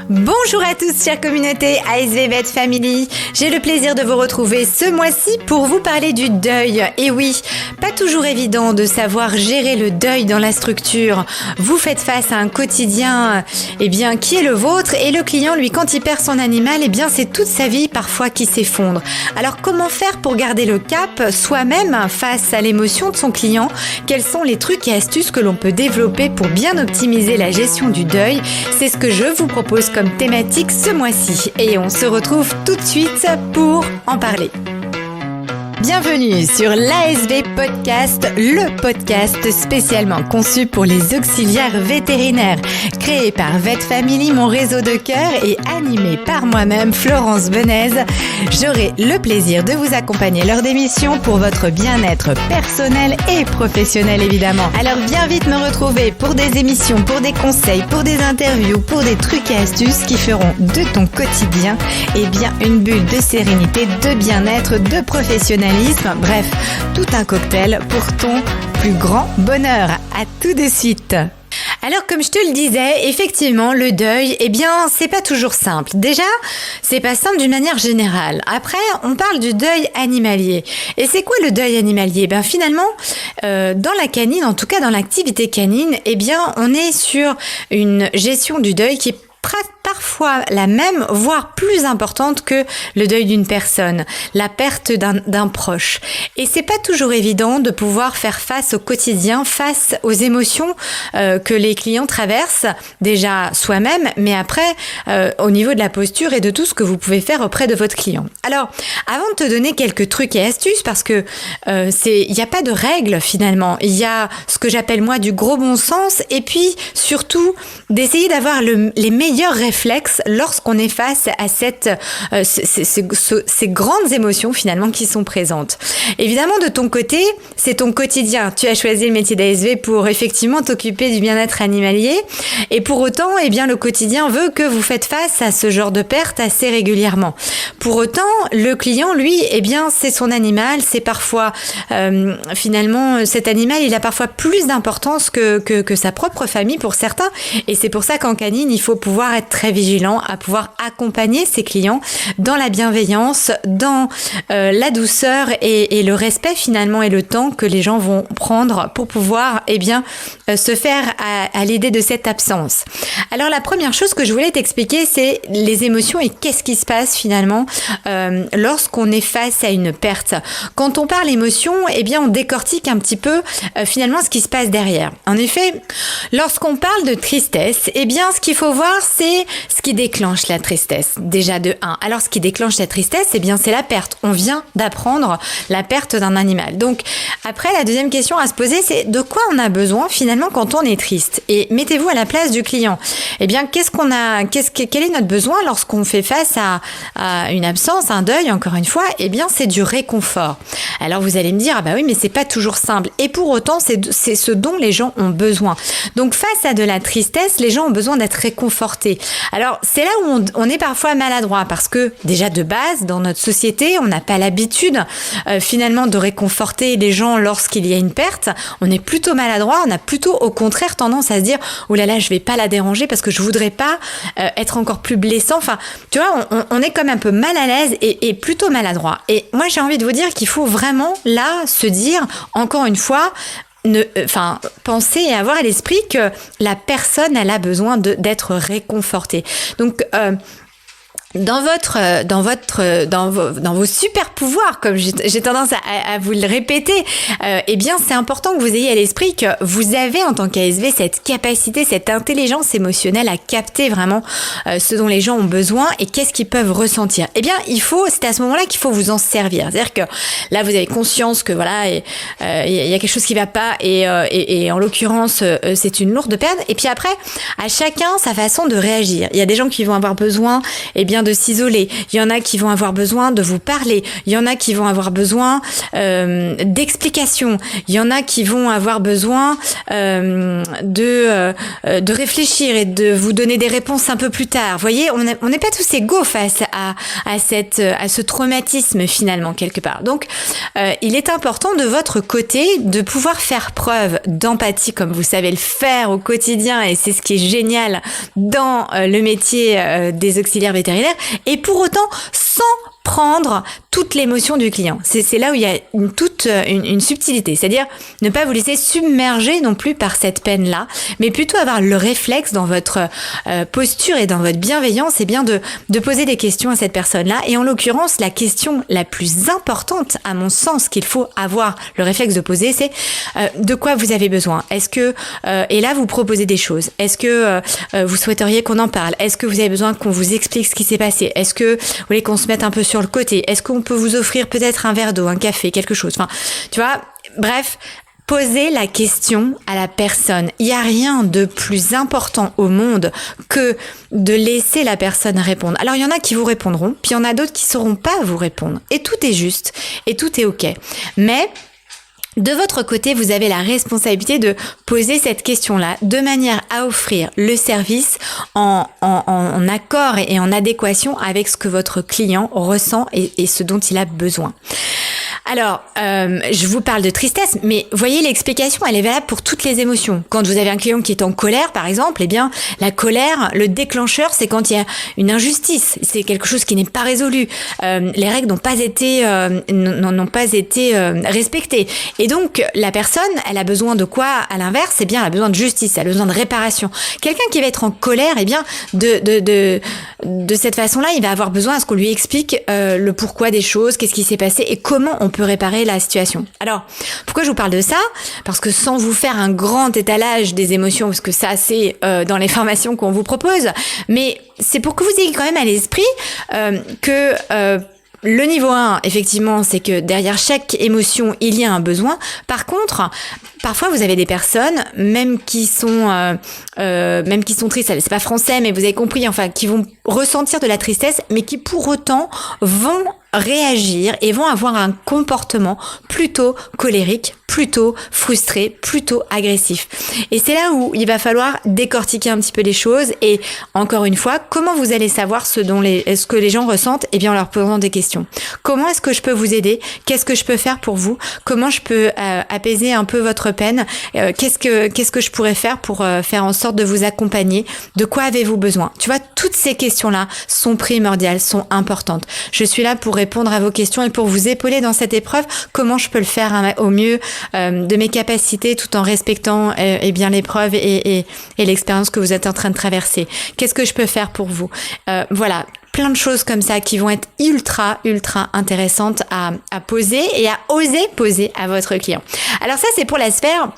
Bonjour à tous, chère communauté ASV Vet Family. J'ai le plaisir de vous retrouver ce mois-ci pour vous parler du deuil. Et oui, pas toujours évident de savoir gérer le deuil dans la structure. Vous faites face à un quotidien qui est le vôtre, et le client, lui, quand il perd son animal, c'est toute sa vie parfois qui s'effondre. Alors comment faire pour garder le cap soi-même face à l'émotion de son client? Quels sont les trucs et astuces que l'on peut développer pour bien optimiser la gestion du deuil? C'est ce que je vous propose comme thématique ce mois-ci, et on se retrouve tout de suite pour en parler. Bienvenue sur l'ASV Podcast, le podcast spécialement conçu pour les auxiliaires vétérinaires, créé par Vet Family, mon réseau de cœur, et animé par moi-même, Florence Benez. J'aurai le plaisir de vous accompagner lors d'émissions pour votre bien-être personnel et professionnel, évidemment. Alors viens vite me retrouver pour des émissions, pour des conseils, pour des interviews, pour des trucs et astuces qui feront de ton quotidien une bulle de sérénité, de bien-être, de professionnalisme. Bref, tout un cocktail pour ton plus grand bonheur. À tout de suite. Alors, comme je te le disais, effectivement, le deuil, c'est pas toujours simple. Déjà, c'est pas simple d'une manière générale. Après, on parle du deuil animalier. Et c'est quoi le deuil animalier? Finalement, dans la canine, en tout cas dans l'activité canine, on est sur une gestion du deuil qui est parfois la même, voire plus importante que le deuil d'une personne, la perte d'un proche. Et c'est pas toujours évident de pouvoir faire face au quotidien, face aux émotions que les clients traversent, déjà soi-même, mais après au niveau de la posture et de tout ce que vous pouvez faire auprès de votre client. Alors, avant de te donner quelques trucs et astuces, parce que il n'y a pas de règles finalement, il y a ce que j'appelle moi du gros bon sens, et puis surtout d'essayer d'avoir les meilleurs réflexes lorsqu'on est face à ces grandes émotions finalement qui sont présentes. Évidemment, de ton côté, c'est ton quotidien. Tu as choisi le métier d'ASV pour effectivement t'occuper du bien-être animalier, et pour autant, le quotidien veut que vous faites face à ce genre de perte assez régulièrement. Pour autant, le client, lui, c'est son animal, c'est parfois finalement cet animal, il a parfois plus d'importance que sa propre famille pour certains, et c'est pour ça qu'en canine, il faut pouvoir être très vigilant à pouvoir accompagner ses clients dans la bienveillance, dans la douceur et le respect finalement, et le temps que les gens vont prendre pour pouvoir se faire à l'idée de cette absence. Alors la première chose que je voulais t'expliquer, c'est les émotions et qu'est-ce qui se passe finalement lorsqu'on est face à une perte. Quand on parle émotion, on décortique un petit peu finalement ce qui se passe derrière. En effet, lorsqu'on parle de tristesse, ce qu'il faut voir, c'est ce qui déclenche la tristesse. Déjà de 1. Alors ce qui déclenche la tristesse, c'est la perte. On vient d'apprendre la perte d'un animal. Donc après, la deuxième question à se poser, c'est de quoi on a besoin finalement quand on est triste. Et mettez-vous à la place du client. Quel est notre besoin lorsqu'on fait face à une absence, un deuil, encore une fois? C'est du réconfort. Alors vous allez me dire, oui, mais c'est pas toujours simple. Et pour autant, c'est ce dont les gens ont besoin. Donc face à de la tristesse, les gens ont besoin d'être réconfortés. Alors c'est là où on est parfois maladroit, parce que déjà de base, dans notre société, on n'a pas l'habitude finalement de réconforter les gens lorsqu'il y a une perte. On est plutôt maladroit, on a plutôt au contraire tendance à se dire « Oh là là, je vais pas la déranger parce que je voudrais pas être encore plus blessant ». Enfin, tu vois, on est comme un peu mal à l'aise et plutôt maladroit. Et moi, j'ai envie de vous dire qu'il faut vraiment là se dire, encore une fois, penser et avoir à l'esprit que la personne, elle a besoin d'être réconfortée. Donc, dans vos super pouvoirs, comme j'ai tendance à vous le répéter, c'est important que vous ayez à l'esprit que vous avez en tant qu'ASV cette capacité, cette intelligence émotionnelle à capter vraiment ce dont les gens ont besoin et qu'est-ce qu'ils peuvent ressentir. C'est à ce moment-là qu'il faut vous en servir. C'est-à-dire que là, vous avez conscience que voilà, il y a quelque chose qui va pas et en l'occurrence, c'est une lourde perte. Et puis après, à chacun sa façon de réagir. Il y a des gens qui vont avoir besoin, bien de s'isoler. Il y en a qui vont avoir besoin de vous parler. Il y en a qui vont avoir besoin d'explications. Il y en a qui vont avoir besoin de réfléchir et de vous donner des réponses un peu plus tard. Vous voyez, on n'est pas tous égaux face à ce traumatisme finalement quelque part. Donc, il est important de votre côté de pouvoir faire preuve d'empathie comme vous savez le faire au quotidien, et c'est ce qui est génial dans le métier des auxiliaires vétérinaires, et pour autant sans prendre toute l'émotion du client. C'est là où il y a une subtilité, c'est-à-dire ne pas vous laisser submerger non plus par cette peine-là, mais plutôt avoir le réflexe dans votre posture et dans votre bienveillance, et bien de poser des questions à cette personne-là. Et en l'occurrence, la question la plus importante, à mon sens, qu'il faut avoir le réflexe de poser, c'est de quoi vous avez besoin. Est-ce que, et là vous proposez des choses, est-ce que vous souhaiteriez qu'on en parle? Est-ce que vous avez besoin qu'on vous explique ce qui s'est passé? Est-ce que vous voulez qu'on se mette un peu sur le côté? Est-ce qu'on peut vous offrir peut-être un verre d'eau, un café, quelque chose? Enfin, tu vois, bref, posez la question à la personne. Il n'y a rien de plus important au monde que de laisser la personne répondre. Alors, il y en a qui vous répondront, puis il y en a d'autres qui ne sauront pas vous répondre. Et tout est juste, et tout est OK. Mais de votre côté, vous avez la responsabilité de poser cette question-là de manière à offrir le service en accord et en adéquation avec ce que votre client ressent et ce dont il a besoin. Alors, je vous parle de tristesse, mais voyez, l'explication, elle est valable pour toutes les émotions. Quand vous avez un client qui est en colère, par exemple, eh bien, la colère, le déclencheur, c'est quand il y a une injustice, c'est quelque chose qui n'est pas résolu, les règles n'ont pas été respectées. Et donc, la personne, elle a besoin de quoi? À l'inverse, eh bien, elle a besoin de justice, elle a besoin de réparation. Quelqu'un qui va être en colère, eh bien, de cette façon-là, il va avoir besoin à ce qu'on lui explique le pourquoi des choses, qu'est-ce qui s'est passé et comment on peut réparer la situation. Alors, pourquoi je vous parle de ça? Parce que sans vous faire un grand étalage des émotions, parce que ça, c'est dans les formations qu'on vous propose, mais c'est pour que vous ayez quand même à l'esprit que le niveau 1, effectivement, c'est que derrière chaque émotion, il y a un besoin. Par contre, parfois, vous avez des personnes, même qui sont tristes, c'est pas français, mais vous avez compris, enfin, qui vont ressentir de la tristesse, mais qui pour autant vont réagir et vont avoir un comportement plutôt colérique, plutôt frustré, plutôt agressif. Et c'est là où il va falloir décortiquer un petit peu les choses. Et encore une fois, comment vous allez savoir ce que les gens ressentent? Eh bien, en leur posant des questions. Comment est-ce que je peux vous aider? Qu'est-ce que je peux faire pour vous? Comment je peux apaiser un peu votre peine? Qu'est-ce que je pourrais faire pour faire en sorte de vous accompagner? De quoi avez-vous besoin? Tu vois, toutes ces questions-là sont primordiales, sont importantes. Je suis là pour répondre à vos questions et pour vous épauler dans cette épreuve. Comment je peux le faire au mieux de mes capacités, tout en respectant bien l'épreuve et l'expérience que vous êtes en train de traverser. Qu'est-ce que je peux faire pour vous? Voilà, plein de choses comme ça qui vont être ultra intéressantes à poser et à oser poser à votre client. Alors ça, c'est pour la sphère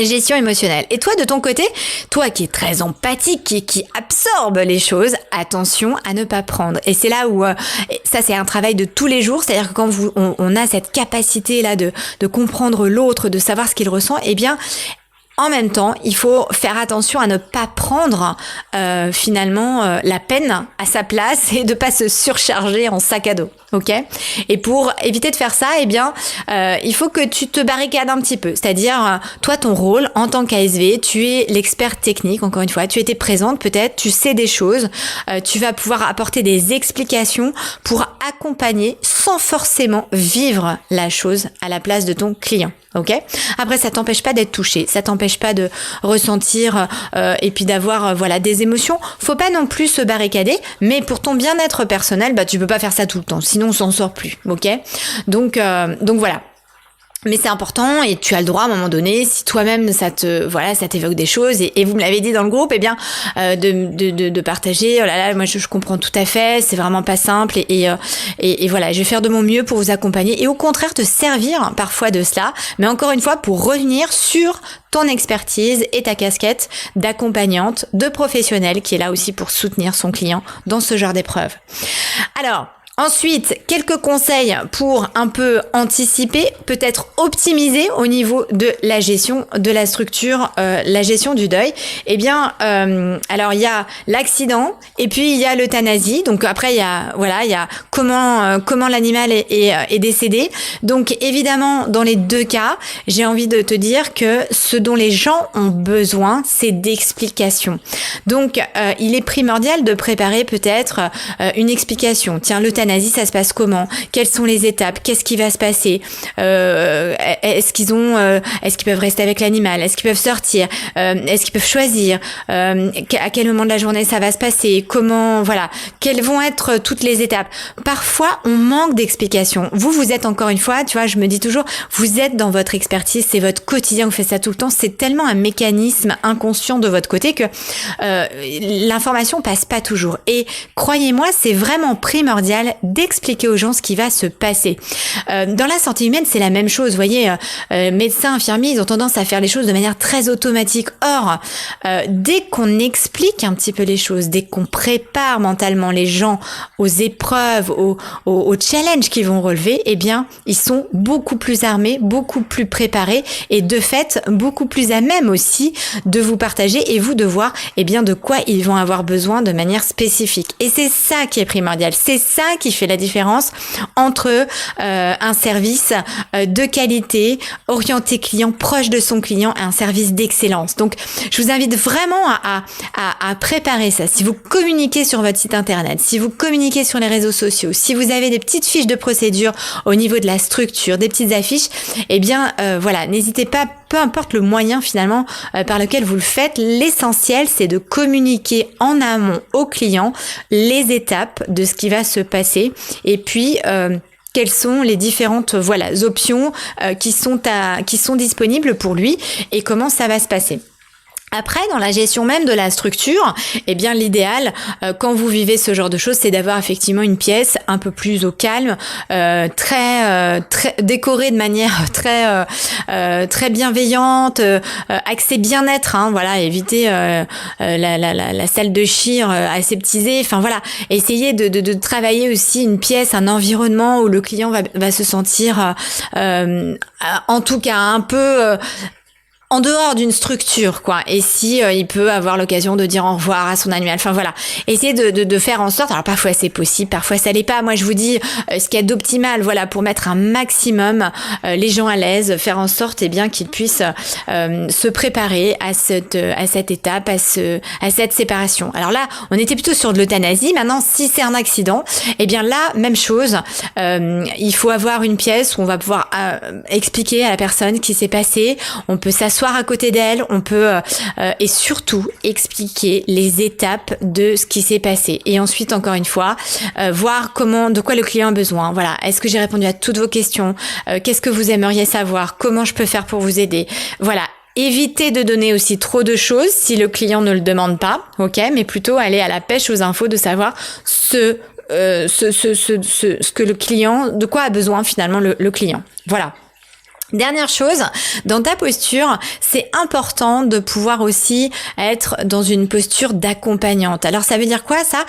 gestion émotionnelle. Et toi, de ton côté, toi qui es très empathique et qui absorbe les choses, attention à ne pas prendre. Et c'est là où, ça c'est un travail de tous les jours, c'est-à-dire que quand on a cette capacité-là de comprendre l'autre, de savoir ce qu'il ressent, eh bien, en même temps, il faut faire attention à ne pas prendre finalement la peine à sa place et de pas se surcharger en sac à dos. Ok? Et pour éviter de faire ça, eh bien, il faut que tu te barricades un petit peu. C'est-à-dire, toi, ton rôle en tant qu'ASV, tu es l'expert technique, encore une fois. Tu étais présente peut-être, tu sais des choses, tu vas pouvoir apporter des explications pour accompagner sans forcément vivre la chose à la place de ton client. Ok? Après, ça t'empêche pas d'être touché, ça t'empêche pas de ressentir et puis d'avoir voilà des émotions. Faut pas non plus se barricader, mais pour ton bien-être personnel, bah tu peux pas faire ça tout le temps, sinon on s'en sort plus. Ok? Donc voilà. Mais c'est important et tu as le droit à un moment donné, si toi-même ça t'évoque des choses et vous me l'avez dit dans le groupe, eh bien de partager. Oh là là, moi je comprends tout à fait, c'est vraiment pas simple et voilà, je vais faire de mon mieux pour vous accompagner et au contraire te servir parfois de cela, mais encore une fois pour revenir sur ton expertise et ta casquette d'accompagnante, de professionnelle qui est là aussi pour soutenir son client dans ce genre d'épreuve. Alors, Ensuite, quelques conseils pour un peu anticiper, peut-être optimiser au niveau de la gestion de la structure, la gestion du deuil. Eh bien, alors il y a l'accident et puis il y a l'euthanasie. Donc après il y a comment l'animal est décédé. Donc évidemment dans les deux cas, j'ai envie de te dire que ce dont les gens ont besoin, c'est d'explications. Donc il est primordial de préparer peut-être une explication. Tiens, l'euthanasie, ça se passe comment? Quelles sont les étapes? Qu'est-ce qui va se passer? Est-ce qu'ils peuvent rester avec l'animal? Est-ce qu'ils peuvent sortir? Est-ce qu'ils peuvent choisir? À quel moment de la journée ça va se passer? Comment, voilà. Quelles vont être toutes les étapes? Parfois, on manque d'explications. Vous êtes encore une fois, tu vois, je me dis toujours, vous êtes dans votre expertise, c'est votre quotidien, vous faites ça tout le temps. C'est tellement un mécanisme inconscient de votre côté que l'information passe pas toujours. Et croyez-moi, c'est vraiment primordial d'expliquer aux gens ce qui va se passer. Dans la santé humaine, c'est la même chose. Vous voyez, médecins, infirmiers, ils ont tendance à faire les choses de manière très automatique. Or, dès qu'on explique un petit peu les choses, dès qu'on prépare mentalement les gens aux épreuves, aux challenges qu'ils vont relever, eh bien, ils sont beaucoup plus armés, beaucoup plus préparés et de fait, beaucoup plus à même aussi de vous partager et vous de voir, eh bien, de quoi ils vont avoir besoin de manière spécifique. Et c'est ça qui est primordial. C'est ça qui fait la différence entre un service de qualité, orienté client, proche de son client et un service d'excellence. Donc, je vous invite vraiment à préparer ça. Si vous communiquez sur votre site internet, si vous communiquez sur les réseaux sociaux, si vous avez des petites fiches de procédure au niveau de la structure, des petites affiches, eh bien, voilà, n'hésitez pas, peu importe le moyen finalement par lequel vous le faites, l'essentiel c'est de communiquer en amont au client les étapes de ce qui va se passer et puis quelles sont les différentes options qui sont disponibles pour lui et comment ça va se passer. Après, dans la gestion même de la structure, eh bien l'idéal, quand vous vivez ce genre de choses, c'est d'avoir effectivement une pièce un peu plus au calme, très décorée de manière très bienveillante, axée bien-être. Voilà, éviter la salle de chire aseptisée. Enfin voilà, essayez de travailler aussi une pièce, un environnement où le client va se sentir, en tout cas un peu en dehors d'une structure, quoi. Et si il peut avoir l'occasion de dire au revoir à son animal. Enfin voilà, essayez de faire en sorte. Alors parfois c'est possible, parfois ça l'est pas. Moi je vous dis ce qu'il y a d'optimal, voilà, pour mettre un maximum les gens à l'aise, faire en sorte bien qu'ils puissent se préparer à cette étape, à cette séparation. Alors là, on était plutôt sur de l'euthanasie. Maintenant, si c'est un accident, bien là, même chose. Il faut avoir une pièce où on va pouvoir expliquer à la personne ce qui s'est passé. On peut s'asseoir à côté d'elle, on peut et surtout expliquer les étapes de ce qui s'est passé. Et ensuite, encore une fois, voir de quoi le client a besoin. Voilà, est-ce que j'ai répondu à toutes vos questions? Qu'est-ce que vous aimeriez savoir? Comment je peux faire pour vous aider? Voilà. Évitez de donner aussi trop de choses si le client ne le demande pas, ok? Mais plutôt aller à la pêche aux infos de savoir ce que le client, de quoi a besoin finalement le client. Voilà. Dernière chose, dans ta posture, c'est important de pouvoir aussi être dans une posture d'accompagnante. Alors ça veut dire quoi ça?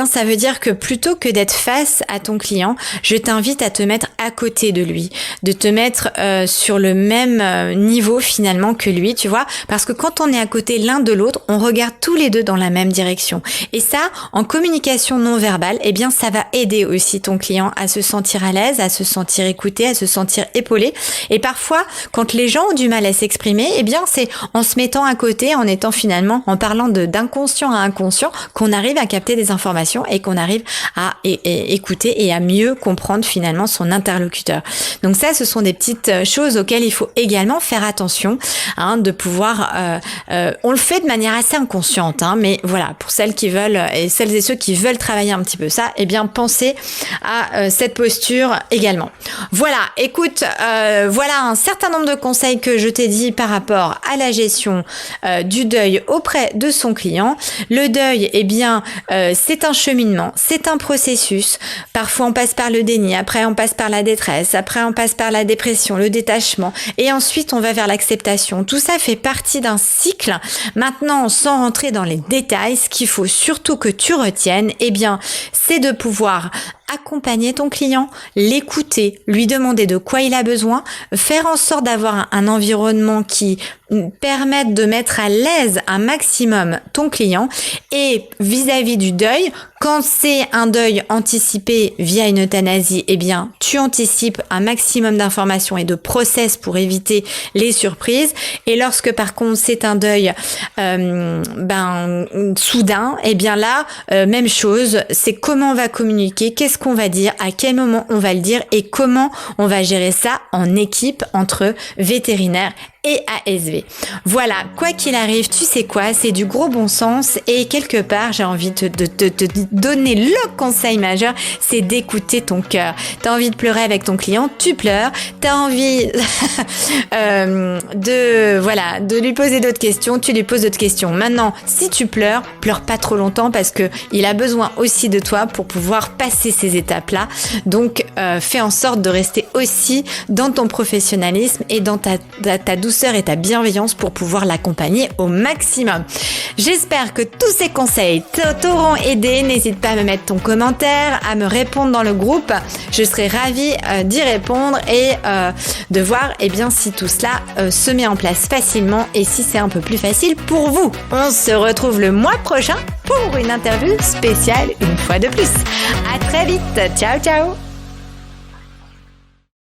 Ça veut dire que plutôt que d'être face à ton client, je t'invite à te mettre à côté de lui, de te mettre sur le même niveau finalement que lui, tu vois, parce que quand on est à côté l'un de l'autre, on regarde tous les deux dans la même direction. Et ça, en communication non verbale, ça va aider aussi ton client à se sentir à l'aise, à se sentir écouté, à se sentir épaulé. Et parfois, quand les gens ont du mal à s'exprimer, c'est en se mettant à côté, en étant finalement, en parlant d'inconscient à inconscient, qu'on arrive à capter des informations et qu'on arrive à écouter et à mieux comprendre finalement son interlocuteur. Donc ça, ce sont des petites choses auxquelles il faut également faire attention, de pouvoir, on le fait de manière assez inconsciente, mais voilà, pour celles qui veulent et celles et ceux qui veulent travailler un petit peu ça, pensez à cette posture également. Voilà, écoute, voilà un certain nombre de conseils que je t'ai dit par rapport à la gestion du deuil auprès de son client. Le deuil, c'est un cheminement, c'est un processus. Parfois on passe par le déni, après on passe par la détresse, après on passe par la dépression, le détachement et ensuite on va vers l'acceptation. Tout ça fait partie d'un cycle. Maintenant, sans rentrer dans les détails, ce qu'il faut surtout que tu retiennes, c'est de pouvoir accompagner ton client, l'écouter, lui demander de quoi il a besoin, faire en sorte d'avoir un environnement qui permette de mettre à l'aise un maximum ton client. Et vis-à-vis du deuil, quand c'est un deuil anticipé via une euthanasie, eh bien, tu anticipes un maximum d'informations et de process pour éviter les surprises. Et lorsque par contre c'est un deuil soudain, eh bien là, même chose, c'est comment on va communiquer, qu'est-ce qu'on va dire, à quel moment on va le dire et comment on va gérer ça en équipe entre vétérinaires et ASV. Voilà, quoi qu'il arrive, tu sais quoi, c'est du gros bon sens et quelque part, j'ai envie de te donner le conseil majeur, c'est d'écouter ton cœur. T'as envie de pleurer avec ton client, tu pleures. T'as envie de lui poser d'autres questions, tu lui poses d'autres questions. Maintenant, si tu pleures, pleure pas trop longtemps parce que il a besoin aussi de toi pour pouvoir passer ces étapes-là. Donc, fais en sorte de rester aussi dans ton professionnalisme et dans ta douceur et ta bienveillance pour pouvoir l'accompagner au maximum. J'espère que tous ces conseils t'auront aidé. N'hésite pas à me mettre ton commentaire, à me répondre dans le groupe. Je serai ravie d'y répondre et de voir si tout cela se met en place facilement et si c'est un peu plus facile pour vous. On se retrouve le mois prochain pour une interview spéciale une fois de plus. À très vite. Ciao, ciao.